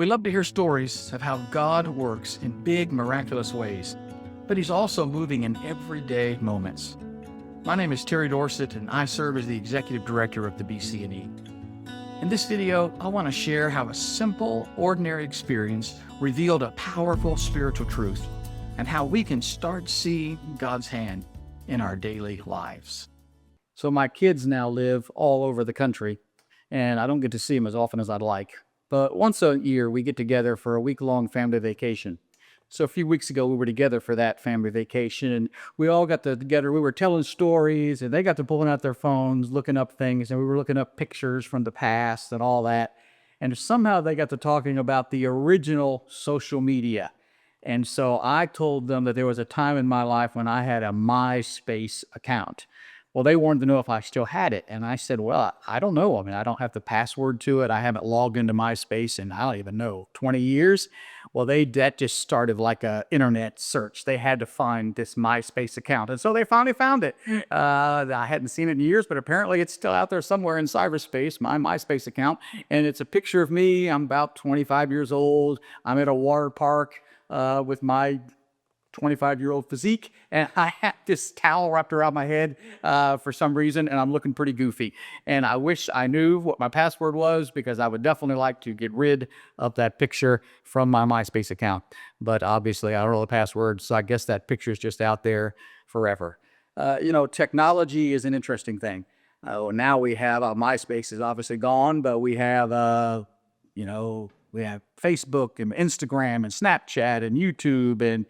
We love to hear stories of how God works in big, miraculous ways, but He's also moving in everyday moments. My name is Terry Dorsett, and I serve as the Executive Director of the BC&E. In this video, I want to share how a simple, ordinary experience revealed a powerful spiritual truth, and how we can start seeing God's hand in our daily lives. So my kids now live all over the country, and I don't get to see them as often as I'd like. But once a year, we get together for a week-long family vacation. So a few weeks ago, we were together for that family vacation, and we all got together. We were telling stories, and they got to pulling out their phones, looking up things, and we were looking up pictures from the past and all that. And somehow they got to talking about the original social media. And so I told them that there was a time in my life when I had a MySpace account. Well, they wanted to know if I still had it. And I said, well, I don't know. I mean, I don't have the password to it. I haven't logged into MySpace in, I don't even know, 20 years. Well, that just started like an internet search. They had to find this MySpace account. And so they finally found it. I hadn't seen it in years, but apparently it's still out there somewhere in cyberspace, my MySpace account. And it's a picture of me. I'm about 25 years old. I'm at a water park with my 25-year-old physique, and I had this towel wrapped around my head for some reason, and I'm looking pretty goofy. And I wish I knew what my password was, because I would definitely like to get rid of that picture from my MySpace account. But obviously, I don't know the password, so I guess that picture is just out there forever. Technology is an interesting thing. Now we have, MySpace is obviously gone, but we have, we have Facebook and Instagram and Snapchat and YouTube and,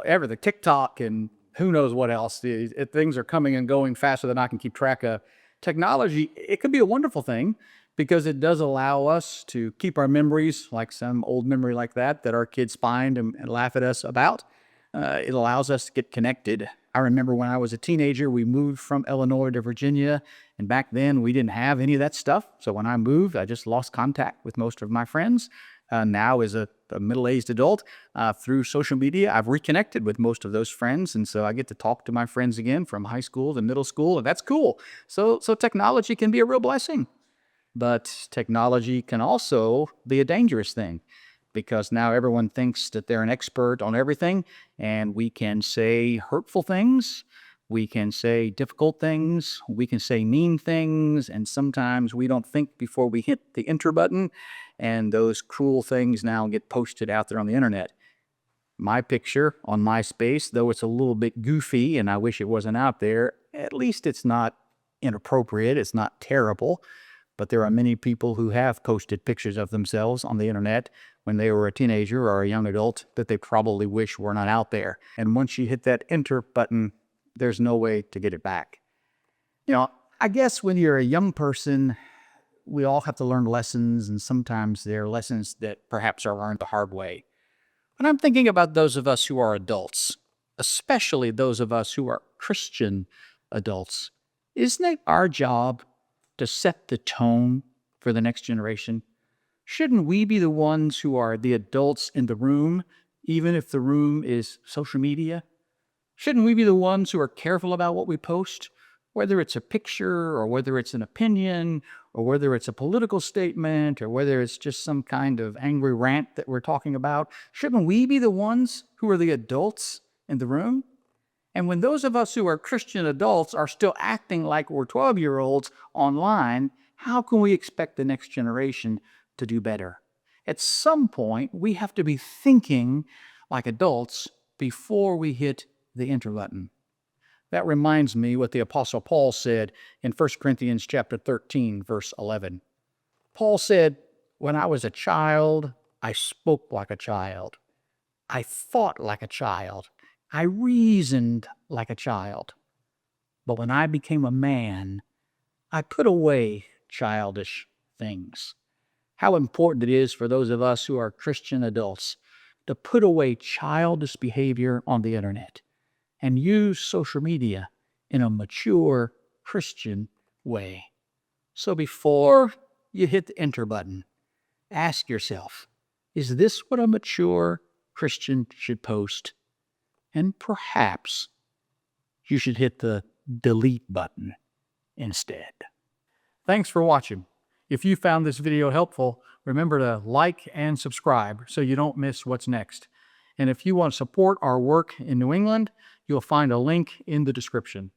everything, TikTok and who knows what else. Things are coming and going faster than I can keep track of. Technology, it could be a wonderful thing because it does allow us to keep our memories, like some old memory like that our kids find and laugh at us about. It allows us to get connected. I remember when I was a teenager, we moved from Illinois to Virginia, and back then we didn't have any of that stuff. So when I moved, I just lost contact with most of my friends. Now as a middle-aged adult, through social media, I've reconnected with most of those friends, and so I get to talk to my friends again from high school to middle school, and that's cool. So technology can be a real blessing, but technology can also be a dangerous thing, because now everyone thinks that they're an expert on everything, and we can say hurtful things, we can say difficult things, we can say mean things, and sometimes we don't think before we hit the enter button, and those cruel things now get posted out there on the internet. My picture on MySpace, though it's a little bit goofy and I wish it wasn't out there, at least it's not inappropriate, it's not terrible. But there are many people who have posted pictures of themselves on the internet when they were a teenager or a young adult that they probably wish were not out there. And once you hit that enter button, there's no way to get it back. I guess when you're a young person, we all have to learn lessons, and sometimes they're lessons that perhaps are learned the hard way. But I'm thinking about those of us who are adults, especially those of us who are Christian adults. Isn't it our job to set the tone for the next generation? Shouldn't we be the ones who are the adults in the room, even if the room is social media? Shouldn't we be the ones who are careful about what we post, whether it's a picture or whether it's an opinion or whether it's a political statement or whether it's just some kind of angry rant that we're talking about? Shouldn't we be the ones who are the adults in the room? And when those of us who are Christian adults are still acting like we're 12-year-olds online, how can we expect the next generation to do better? At some point, we have to be thinking like adults before we hit the enter button. That reminds me what the Apostle Paul said in 1 Corinthians chapter 13, verse 11. Paul said, "When I was a child, I spoke like a child. I thought like a child. I reasoned like a child. But when I became a man, I put away childish things." How important it is for those of us who are Christian adults to put away childish behavior on the internet and use social media in a mature Christian way. So before you hit the enter button, ask yourself, is this what a mature Christian should post? And perhaps you should hit the delete button instead. Thanks for watching. If you found this video helpful, remember to like and subscribe so you don't miss what's next. And if you want to support our work in New England, you'll find a link in the description.